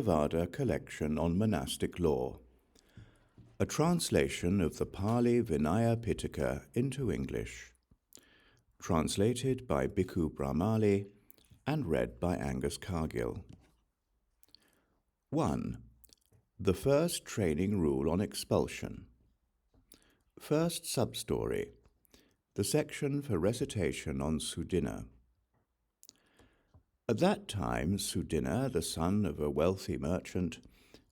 Theravada Collection on Monastic Law, a translation of the Pali Vinaya Pitaka into English, translated by Bhikkhu Brahmali and read by Angus Cargill. 1. The first training rule on expulsion. First substory, the section for recitation on Sudinna. At that time, Sudinna, the son of a wealthy merchant,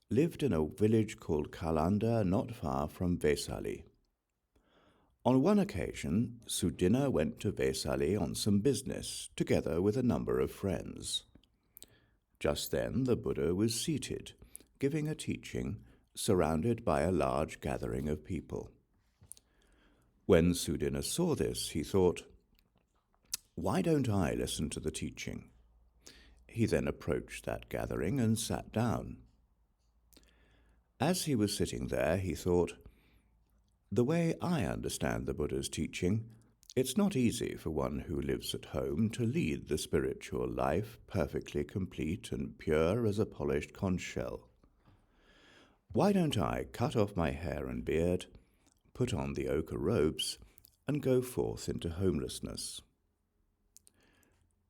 lived in a village called Kālanda not far from Vesali. On one occasion, Sudinna went to Vesali on some business, together with a number of friends. Just then the Buddha was seated, giving a teaching, surrounded by a large gathering of people. When Sudinna saw this, he thought, "Why don't I listen to the teaching?" He then approached that gathering and sat down. As he was sitting there, he thought, "The way I understand the Buddha's teaching, it's not easy for one who lives at home to lead the spiritual life perfectly complete and pure as a polished conch shell. Why don't I cut off my hair and beard, put on the ochre robes, and go forth into homelessness?"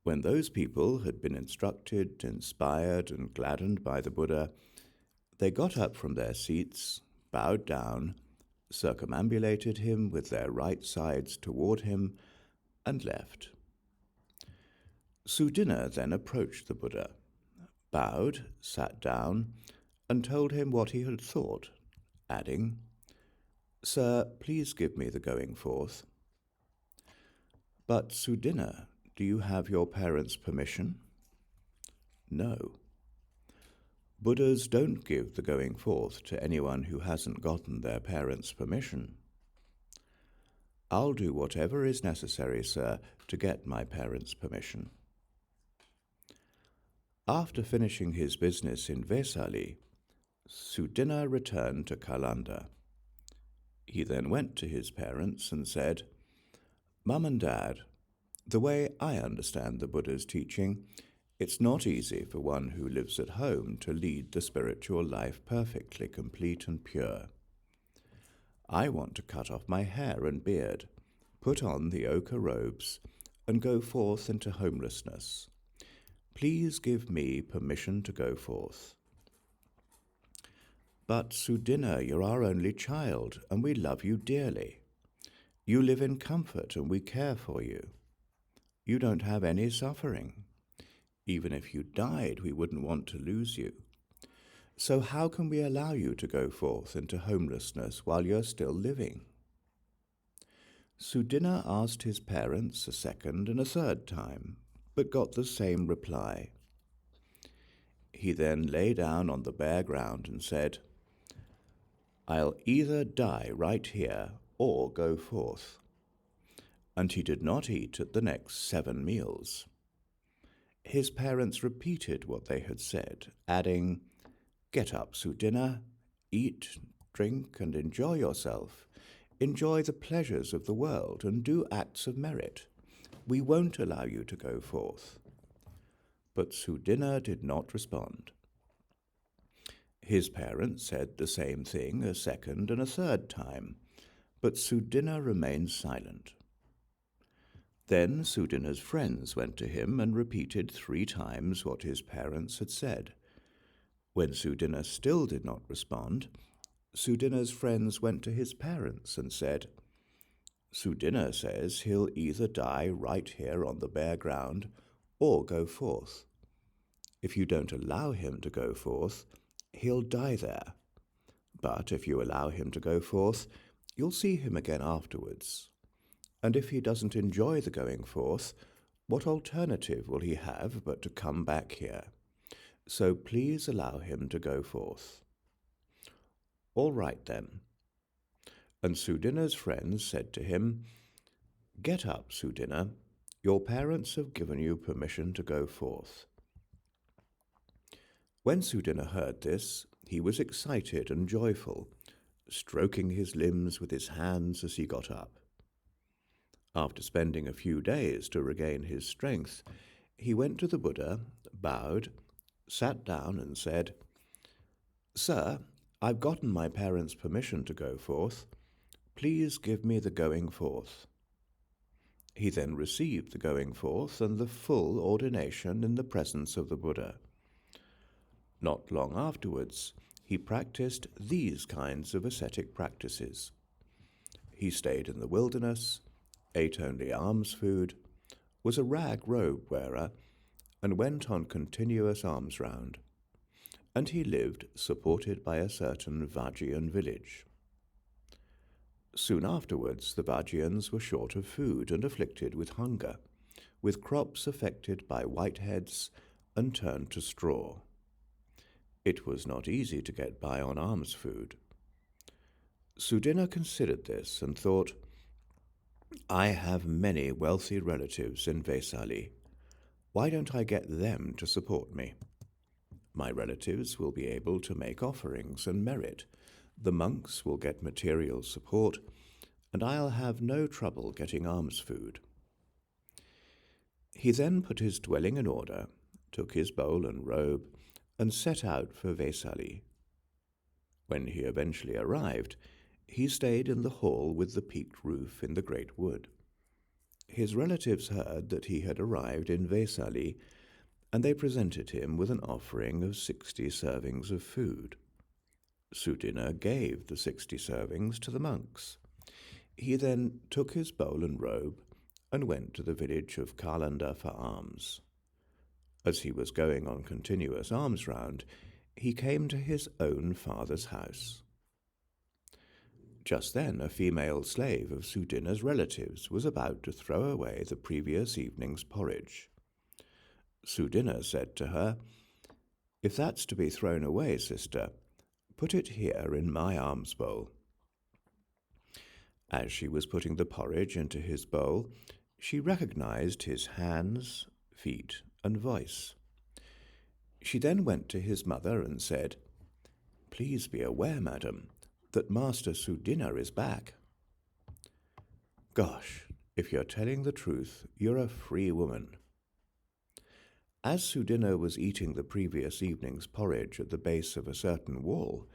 When those people had been instructed, inspired, and gladdened by the Buddha, they got up from their seats, bowed down, circumambulated him with their right sides toward him, and left. Sudinna then approached the Buddha, bowed, sat down, and told him what he had thought, adding, "Sir, please give me the going forth." "But Sudinna, do you have your parents' permission?" "No." Buddhas don't give the going forth to anyone who hasn't gotten their parents' permission. "I'll do whatever is necessary, sir, to get my parents' permission." After finishing his business in Vesali, Sudinna returned to Kālanda. He then went to his parents and said, "Mum and Dad, the way I understand the Buddha's teaching, it's not easy for one who lives at home to lead the spiritual life perfectly complete and pure. I want to cut off my hair and beard, put on the ochre robes, and go forth into homelessness. Please give me permission to go forth." "But Sudinna, you're our only child, and we love you dearly. You live in comfort, and we care for you. You don't have any suffering. Even if you died, we wouldn't want to lose you. So how can we allow you to go forth into homelessness while you're still living?" Sudinna asked his parents a second and a third time, but got the same reply. He then lay down on the bare ground and said, "I'll either die right here or go forth." And he did not eat at the next 7 meals. His parents repeated what they had said, adding, "Get up, Sudinna, eat, drink, and enjoy yourself. Enjoy the pleasures of the world and do acts of merit. We won't allow you to go forth." But Sudinna did not respond. His parents said the same thing a second and a third time, but Sudinna remained silent. Then Sudinna's friends went to him and repeated 3 times what his parents had said. When Sudinna still did not respond, Sudinna's friends went to his parents and said, "Sudinna says he'll either die right here on the bare ground or go forth. If you don't allow him to go forth, he'll die there. But if you allow him to go forth, you'll see him again afterwards. And if he doesn't enjoy the going forth, what alternative will he have but to come back here? So please allow him to go forth." "All right then." And Sudinna's friends said to him, "Get up, Sudinna. Your parents have given you permission to go forth." When Sudinna heard this, he was excited and joyful, stroking his limbs with his hands as he got up. After spending a few days to regain his strength, he went to the Buddha, bowed, sat down and said, "Sir, I've gotten my parents' permission to go forth. Please give me the going forth." He then received the going forth and the full ordination in the presence of the Buddha. Not long afterwards, he practiced these kinds of ascetic practices. He stayed in the wilderness, ate only alms food, was a rag robe wearer, and went on continuous alms round. And he lived supported by a certain Vajjian village. Soon afterwards, the Vajjians were short of food and afflicted with hunger, with crops affected by whiteheads and turned to straw. It was not easy to get by on alms food. Sudinna considered this and thought, "I have many wealthy relatives in Vesali. Why don't I get them to support me? My relatives will be able to make offerings and merit. The monks will get material support, and I'll have no trouble getting alms food." He then put his dwelling in order, took his bowl and robe, and set out for Vesali. When he eventually arrived, he stayed in the hall with the peaked roof in the great wood. His relatives heard that he had arrived in Vesali, and they presented him with an offering of 60 servings of food. Sudinna gave the 60 servings to the monks. He then took his bowl and robe and went to the village of Kalanda for alms. As he was going on continuous alms round, he came to his own father's house. Just then a female slave of Sudinna's relatives was about to throw away the previous evening's porridge. Sudinna said to her, "If that's to be thrown away, sister, put it here in my alms bowl." As she was putting the porridge into his bowl, she recognized his hands, feet, and voice. She then went to his mother and said, "Please be aware, madam, that Master Sudinna is back." "Gosh, if you're telling the truth, you're a free woman." As Sudinna was eating the previous evening's porridge at the base of a certain wall,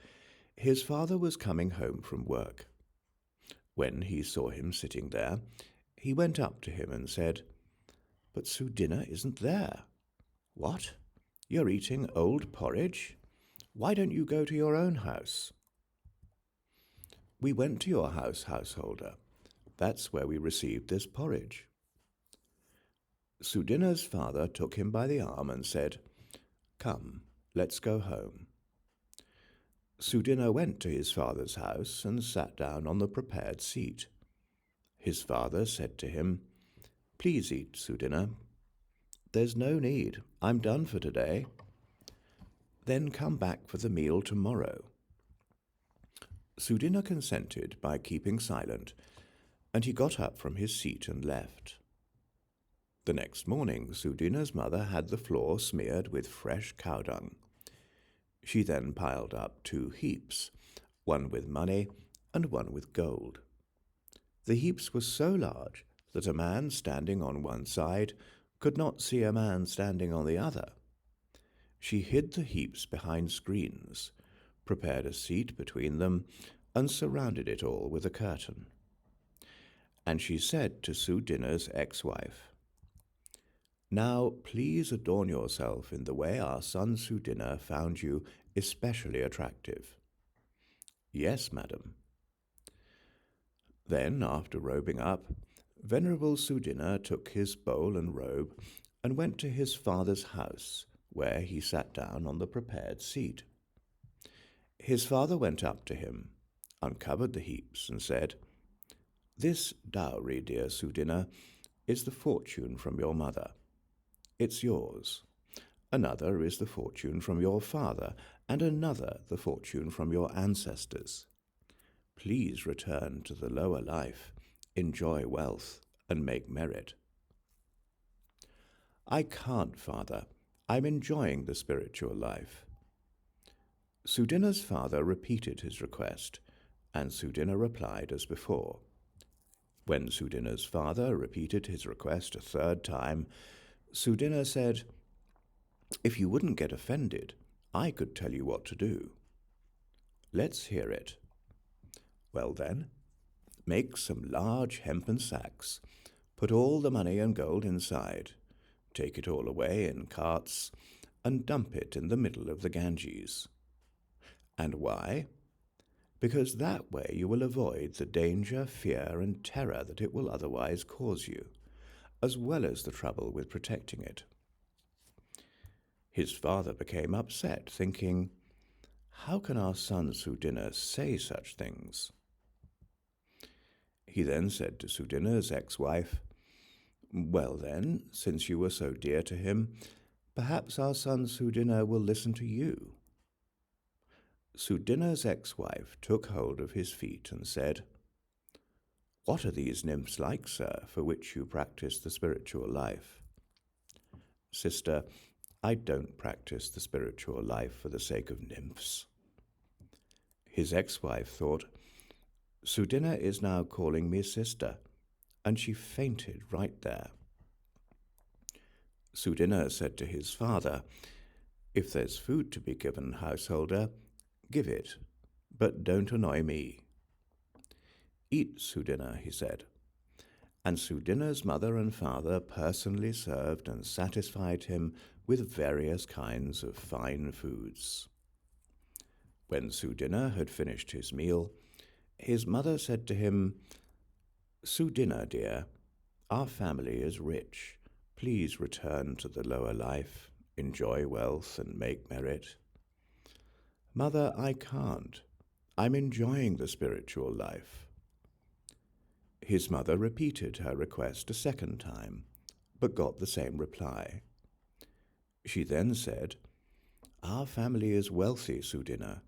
his father was coming home from work. When he saw him sitting there, he went up to him and said, "But Sudinna isn't there." "What? You're eating old porridge? Why don't you go to your own house?" "We went to your house, householder. That's where we received this porridge." Sudinna's father took him by the arm and said, "Come, let's go home." Sudinna went to his father's house and sat down on the prepared seat. His father said to him, "Please eat, Sudinna." "There's no need. I'm done for today." "Then come back for the meal tomorrow." Sudinna consented by keeping silent, and he got up from his seat and left. The next morning, Sudinna's mother had the floor smeared with fresh cow dung. She then piled up 2 heaps, one with money and one with gold. The heaps were so large that a man standing on one side could not see a man standing on the other. She hid the heaps behind screens, prepared a seat between them, and surrounded it all with a curtain. And she said to Sudinna's ex-wife, "Now please adorn yourself in the way our son Sudinna found you especially attractive." "Yes, madam." Then, after robing up, Venerable Sudinna took his bowl and robe and went to his father's house, where he sat down on the prepared seat. His father went up to him, uncovered the heaps, and said, "This dowry, dear Sudinna, is the fortune from your mother. It's yours. Another is the fortune from your father, and another the fortune from your ancestors. Please return to the lower life, enjoy wealth, and make merit." "I can't, father. I'm enjoying the spiritual life." Sudinna's father repeated his request, and Sudinna replied as before. When Sudinna's father repeated his request a 3rd time, Sudinna said, "If you wouldn't get offended, I could tell you what to do." Let's hear it. Well then, make some large hempen sacks, put all the money and gold inside, take it all away in carts, and dump it in the middle of the Ganges. And why? Because that way you will avoid the danger, fear, and terror that it will otherwise cause you, as well as the trouble with protecting it. His father became upset, thinking, how can our son Sudinna say such things? He then said to Sudinna's ex-wife, well then, since you were so dear to him, perhaps our son Sudinna will listen to you. Sudinna's ex-wife took hold of his feet and said, what are these nymphs like, sir, for which you practice the spiritual life? Sister, I don't practice the spiritual life for the sake of nymphs. His ex-wife thought, Sudinna is now calling me sister, and she fainted right there. Sudinna said to his father, if there's food to be given, householder, give it, but don't annoy me. Eat, Sudinna, he said. And Sudinna's mother and father personally served and satisfied him with various kinds of fine foods. When Sudinna had finished his meal, his mother said to him, Sudinna, dear, our family is rich. Please return to the lower life, enjoy wealth, and make merit. Mother, I can't. I'm enjoying the spiritual life. His mother repeated her request a second time, but got the same reply. She then said, our family is wealthy, Sudinna.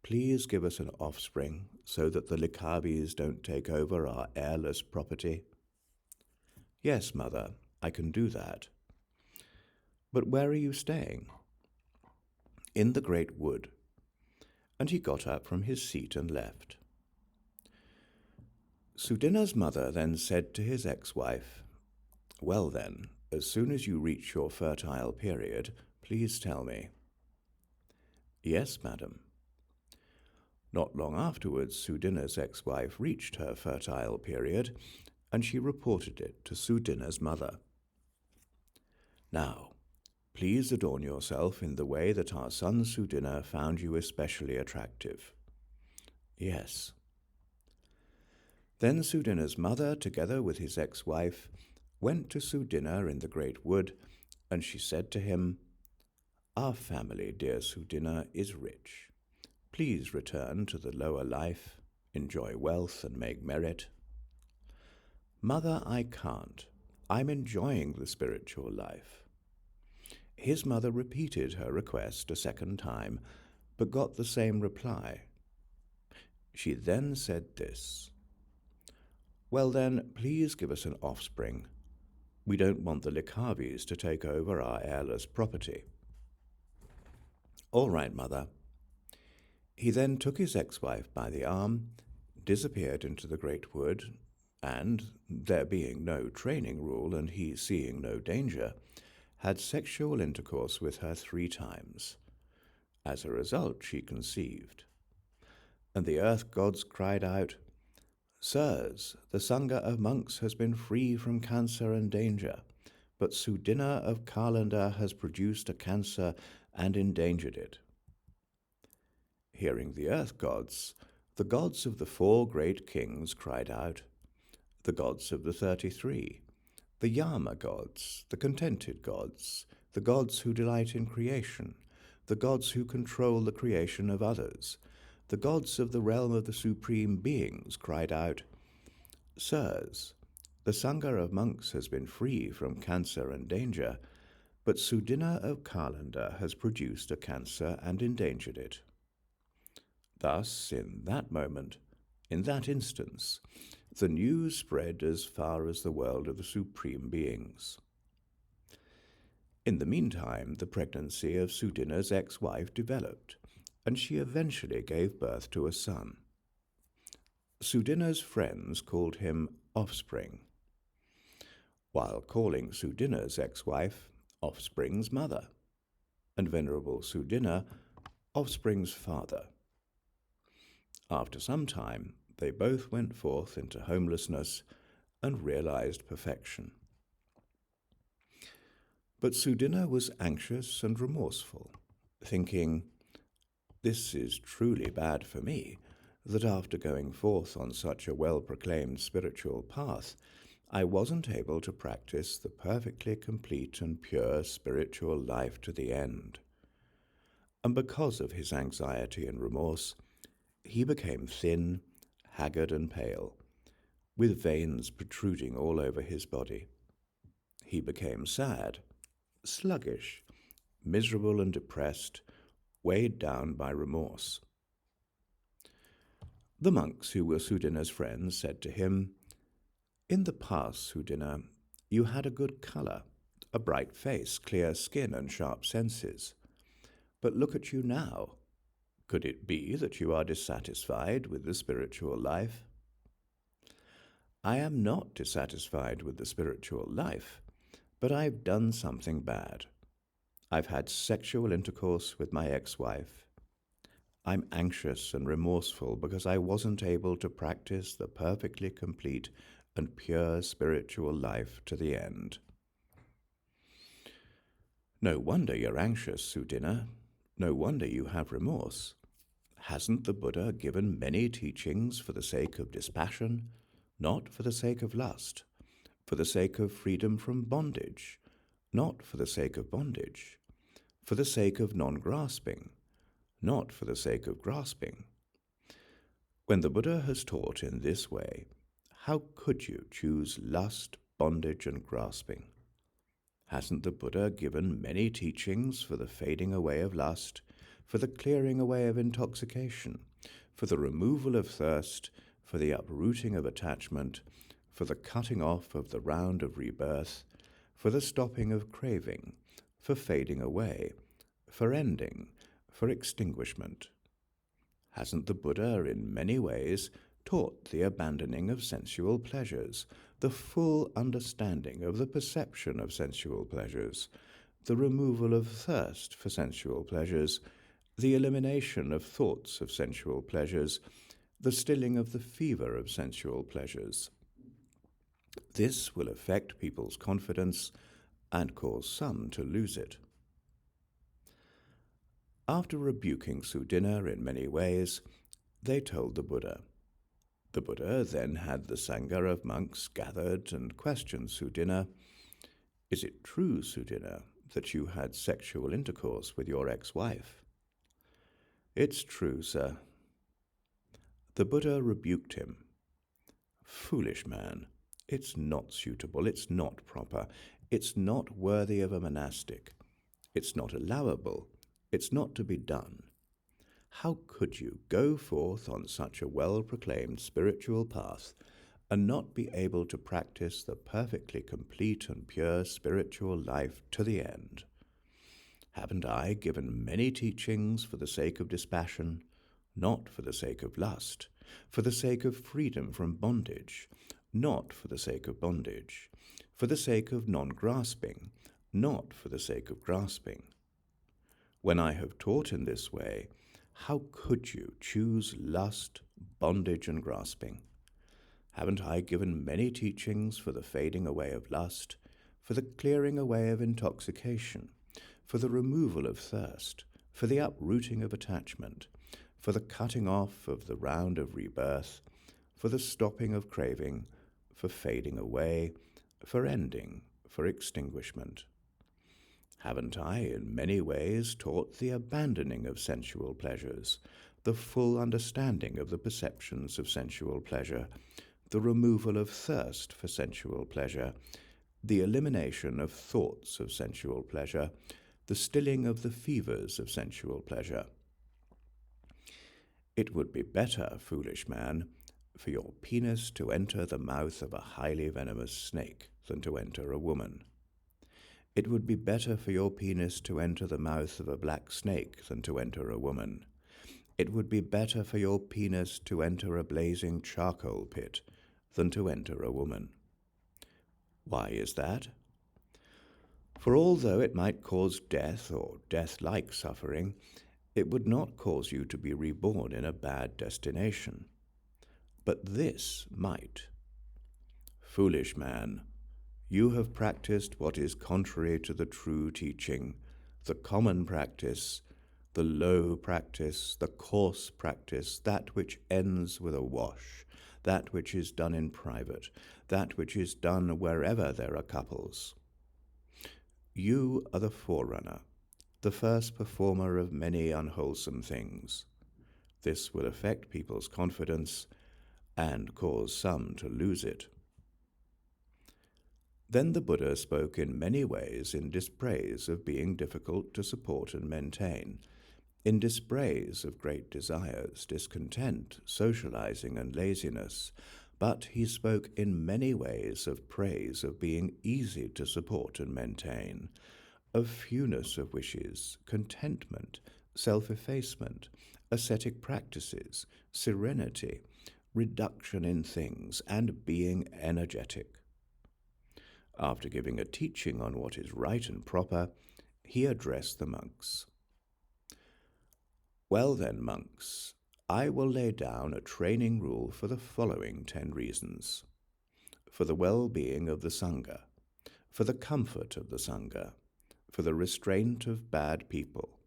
Please give us an offspring so that the Likhabis don't take over our heirless property. Yes, mother, I can do that. But where are you staying? In the great wood. And he got up from his seat and left. Sudinna's mother then said to his ex-wife, well then, as soon as you reach your fertile period, please tell me. Yes, madam. Not long afterwards, Sudinna's ex-wife reached her fertile period, and she reported it to Sudinna's mother. Now, please adorn yourself in the way that our son Sudinna found you especially attractive. Yes. Then Sudinna's mother, together with his ex-wife, went to Sudinna in the great wood, and she said to him, our family, dear Sudinna, is rich. Please return to the lower life, enjoy wealth, and make merit. Mother, I can't. I'm enjoying the spiritual life. His mother repeated her request a second time, but got the same reply. She then said this, well then, please give us an offspring. We don't want the Likhabis to take over our heirless property. All right, mother. He then took his ex-wife by the arm, disappeared into the great wood, and, there being no training rule and he seeing no danger, had sexual intercourse with her 3 times. As a result, she conceived. And the earth gods cried out, Sirs, the Sangha of monks has been free from cancer and danger, but Sudinna of Kalanda has produced a cancer and endangered it. Hearing the earth gods, the gods of the 4 great kings cried out, the gods of the 33, the Yama gods, the contented gods, the gods who delight in creation, the gods who control the creation of others, the gods of the realm of the supreme beings cried out, Sirs, the Sangha of monks has been free from cancer and danger, but Sudinna of Kalanda has produced a cancer and endangered it. Thus, in that moment, in that instance, the news spread as far as the world of the supreme beings. In the meantime, the pregnancy of Sudinna's ex-wife developed, and she eventually gave birth to a son. Sudinna's friends called him Offspring, while calling Sudinna's ex-wife Offspring's mother, and Venerable Sudinna Offspring's father. After some time, they both went forth into homelessness and realized perfection. But Sudinna was anxious and remorseful, thinking, "This is truly bad for me, that after going forth on such a well-proclaimed spiritual path, I wasn't able to practice the perfectly complete and pure spiritual life to the end." And because of his anxiety and remorse, he became thin, haggard and pale, with veins protruding all over his body. He became sad, sluggish, miserable and depressed, weighed down by remorse. The monks who were Sudinna's friends said to him, "In the past, Sudinna, you had a good colour, a bright face, clear skin and sharp senses. But look at you now. Could it be that you are dissatisfied with the spiritual life?" "I am not dissatisfied with the spiritual life, but I've done something bad. I've had sexual intercourse with my ex-wife. I'm anxious and remorseful because I wasn't able to practice the perfectly complete and pure spiritual life to the end." "No wonder you're anxious, Sudinna. No wonder you have remorse. Hasn't the Buddha given many teachings for the sake of dispassion, not for the sake of lust, for the sake of freedom from bondage, not for the sake of bondage, for the sake of non-grasping, not for the sake of grasping? When the Buddha has taught in this way, how could you choose lust, bondage, and grasping? Hasn't the Buddha given many teachings for the fading away of lust, for the clearing away of intoxication, for the removal of thirst, for the uprooting of attachment, for the cutting off of the round of rebirth, for the stopping of craving, for fading away, for ending, for extinguishment? Hasn't the Buddha in many ways taught the abandoning of sensual pleasures, the full understanding of the perception of sensual pleasures, the removal of thirst for sensual pleasures, the elimination of thoughts of sensual pleasures, the stilling of the fever of sensual pleasures? This will affect people's confidence and cause some to lose it." After rebuking Sudinna in many ways, they told the Buddha. The Buddha then had the Sangha of monks gathered and questioned Sudinna, "Is it true, Sudinna, that you had sexual intercourse with your ex-wife?" "It's true, sir." The Buddha rebuked him. "Foolish man, it's not suitable, it's not proper, it's not worthy of a monastic, it's not allowable, it's not to be done. How could you go forth on such a well-proclaimed spiritual path and not be able to practice the perfectly complete and pure spiritual life to the end? Haven't I given many teachings for the sake of dispassion, not for the sake of lust, for the sake of freedom from bondage, not for the sake of bondage, for the sake of non-grasping, not for the sake of grasping? When I have taught in this way, how could you choose lust, bondage, and grasping? Haven't I given many teachings for the fading away of lust, for the clearing away of intoxication, for the removal of thirst, for the uprooting of attachment, for the cutting off of the round of rebirth, for the stopping of craving, for fading away, for ending, for extinguishment? Haven't I in many ways taught the abandoning of sensual pleasures, the full understanding of the perceptions of sensual pleasure, the removal of thirst for sensual pleasure, the elimination of thoughts of sensual pleasure, the stilling of the fevers of sensual pleasure? It would be better, foolish man, for your penis to enter the mouth of a highly venomous snake than to enter a woman. It would be better for your penis to enter the mouth of a black snake than to enter a woman. It would be better for your penis to enter a blazing charcoal pit than to enter a woman. Why is that? For although it might cause death or death-like suffering, It would not cause you to be reborn in a bad destination. But this might. Foolish man, you have practiced what is contrary to the true teaching, the common practice, the low practice, the coarse practice, that which ends with a wash, that which is done in private, that which is done wherever there are couples. You are the forerunner, the first performer of many unwholesome things. This will affect people's confidence and cause some to lose it. Then the Buddha spoke in many ways in dispraise of being difficult to support and maintain, in dispraise of great desires, discontent, socializing, and laziness, but he spoke in many ways of praise of being easy to support and maintain, of fewness of wishes, contentment, self-effacement, ascetic practices, serenity, reduction in things, and being energetic. After giving a teaching on what is right and proper, he addressed the monks. Well then, monks, I will lay down a training rule for the following 10 reasons. For the well-being of the Sangha, for the comfort of the Sangha, for the restraint of bad people,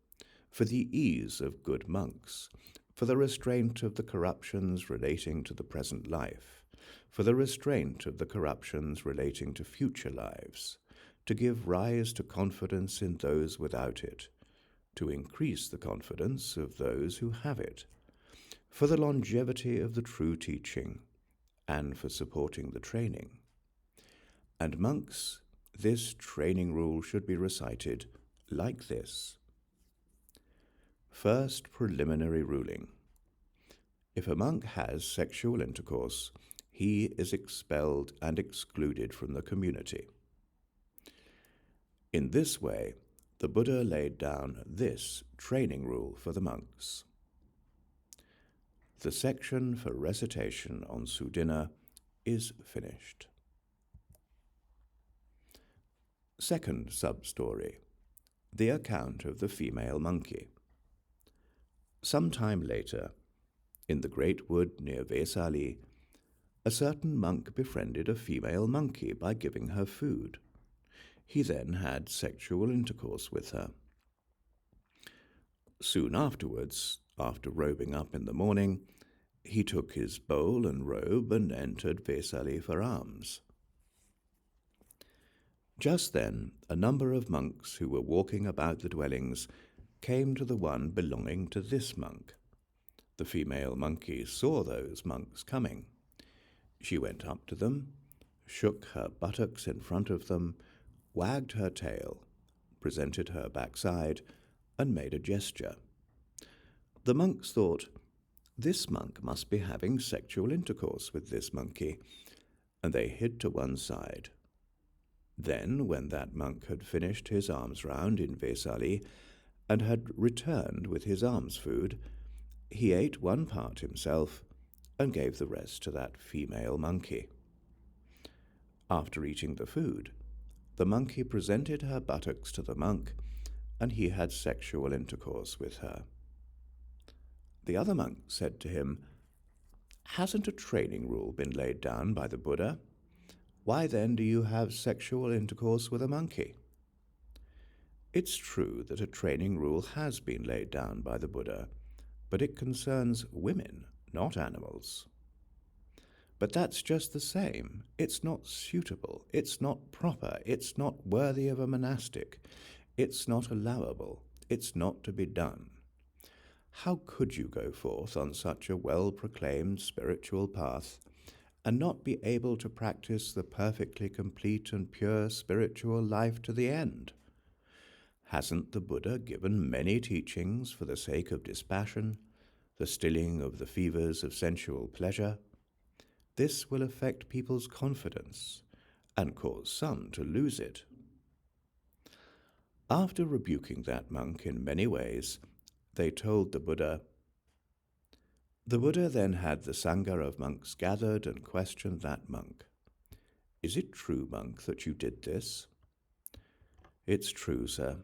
for the ease of good monks, for the restraint of the corruptions relating to the present life, for the restraint of the corruptions relating to future lives, to give rise to confidence in those without it, to increase the confidence of those who have it, for the longevity of the true teaching, and for supporting the training. And monks, this training rule should be recited like this. First preliminary ruling. If a monk has sexual intercourse, he is expelled and excluded from the community. In this way, the Buddha laid down this training rule for the monks. The section for recitation on Sudinna is finished. Second sub-story, the account of the female monkey. Some time later, in the great wood near Vesali, a certain monk befriended a female monkey by giving her food. He then had sexual intercourse with her. Soon afterwards, after robing up in the morning, he took his bowl and robe and entered Vesali for alms. Just then, a number of monks who were walking about the dwellings came to the one belonging to this monk. The female monkey saw those monks coming. She went up to them, shook her buttocks in front of them, wagged her tail, presented her backside, and made a gesture. The monks thought, this monk must be having sexual intercourse with this monkey, and they hid to one side. Then, when that monk had finished his alms round in Vesali and had returned with his alms food, he ate one part himself and gave the rest to that female monkey. After eating the food, the monkey presented her buttocks to the monk, and he had sexual intercourse with her. The other monk said to him, "Hasn't a training rule been laid down by the Buddha? Why then do you have sexual intercourse with a monkey?" It's true that a training rule has been laid down by the Buddha, but it concerns women, not animals. But that's just the same. It's not suitable, it's not proper, it's not worthy of a monastic, it's not allowable, it's not to be done. How could you go forth on such a well-proclaimed spiritual path and not be able to practice the perfectly complete and pure spiritual life to the end? Hasn't the Buddha given many teachings for the sake of dispassion, the stilling of the fevers of sensual pleasure? This will affect people's confidence and cause some to lose it. After rebuking that monk in many ways, they told the Buddha. The Buddha then had the Sangha of monks gathered and questioned that monk. "Is it true, monk, that you did this?" "It's true, sir."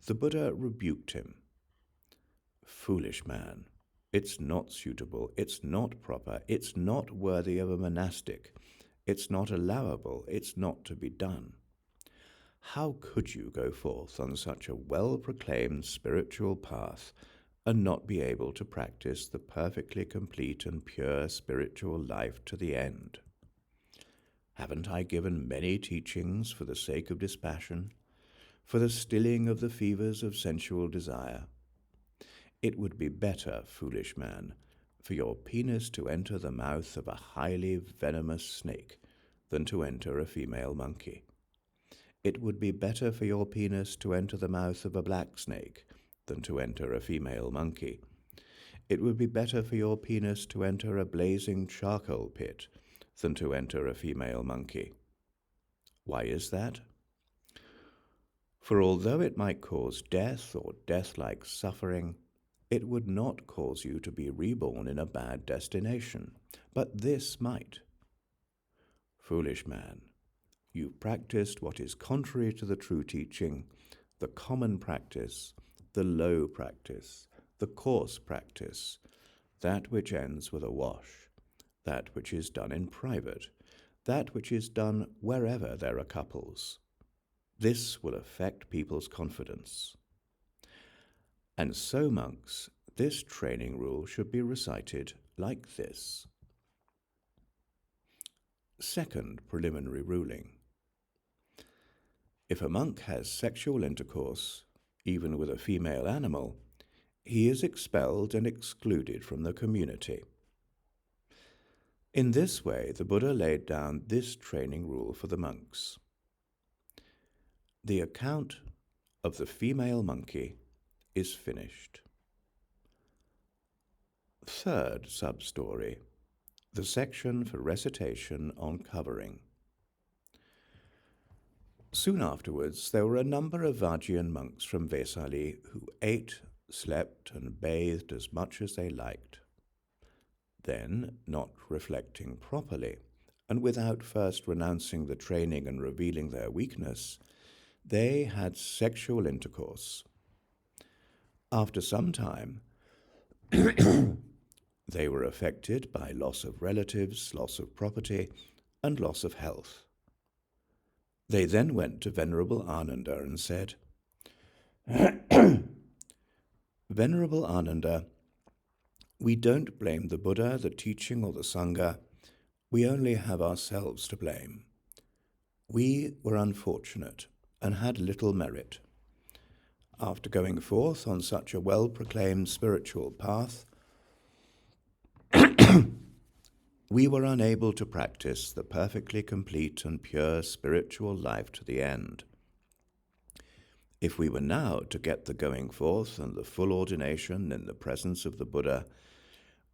The Buddha rebuked him Foolish man, it's not suitable, it's not proper, it's not worthy of a monastic, it's not allowable, it's not to be done. How could you go forth on such a well-proclaimed spiritual path and not be able to practice the perfectly complete and pure spiritual life to the end? Haven't I given many teachings for the sake of dispassion, for the stilling of the fevers of sensual desire? It would be better, foolish man, for your penis to enter the mouth of a highly venomous snake than to enter a female monkey. It would be better for your penis to enter the mouth of a black snake than to enter a female monkey. It would be better for your penis to enter a blazing charcoal pit than to enter a female monkey. Why is that? For although it might cause death or death-like suffering, it would not cause you to be reborn in a bad destination, but this might. Foolish man, you've practiced what is contrary to the true teaching, the common practice, the low practice, the coarse practice, that which ends with a wash, that which is done in private, that which is done wherever there are couples. This will affect people's confidence. And so, monks, this training rule should be recited like this. Second preliminary ruling. If a monk has sexual intercourse, even with a female animal, he is expelled and excluded from the community. In this way, the Buddha laid down this training rule for the monks. The account of the female monkey is finished. Third sub-story, the section for recitation on covering. Soon afterwards, there were a number of Vajrayan monks from Vesali who ate, slept, and bathed as much as they liked. Then, not reflecting properly, and without first renouncing the training and revealing their weakness, they had sexual intercourse. After some time, they were affected by loss of relatives, loss of property, and loss of health. They then went to Venerable Ananda and said, Venerable Ananda, we don't blame the Buddha, the teaching, or the Sangha. We only have ourselves to blame. We were unfortunate and had little merit. After going forth on such a well-proclaimed spiritual path, we were unable to practice the perfectly complete and pure spiritual life to the end. If we were now to get the going forth and the full ordination in the presence of the Buddha,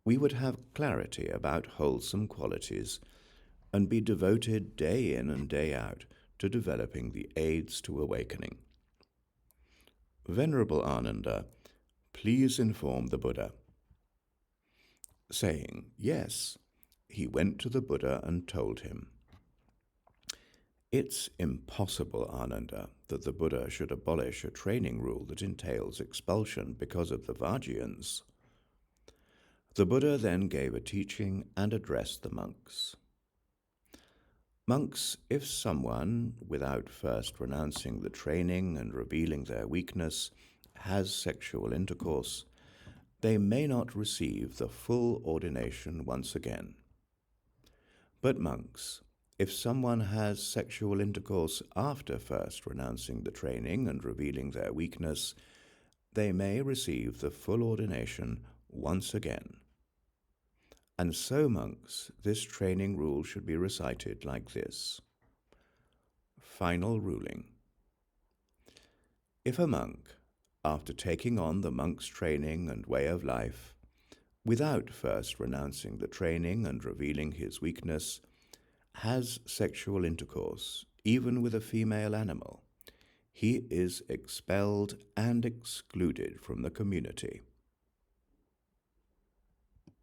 we would have clarity about wholesome qualities and be devoted day in and day out to developing the aids to awakening. Venerable Ananda, please inform the Buddha. Saying yes, he went to the Buddha and told him. It's impossible, Ananda, that the Buddha should abolish a training rule that entails expulsion because of the Vajrayans. The Buddha then gave a teaching and addressed the monks. Monks, if someone, without first renouncing the training and revealing their weakness, has sexual intercourse, they may not receive the full ordination once again. But monks, if someone has sexual intercourse after first renouncing the training and revealing their weakness, they may receive the full ordination once again. And so, monks, this training rule should be recited like this. Final ruling. If a monk, after taking on the monk's training and way of life, without first renouncing the training and revealing his weakness, has sexual intercourse, even with a female animal, he is expelled and excluded from the community.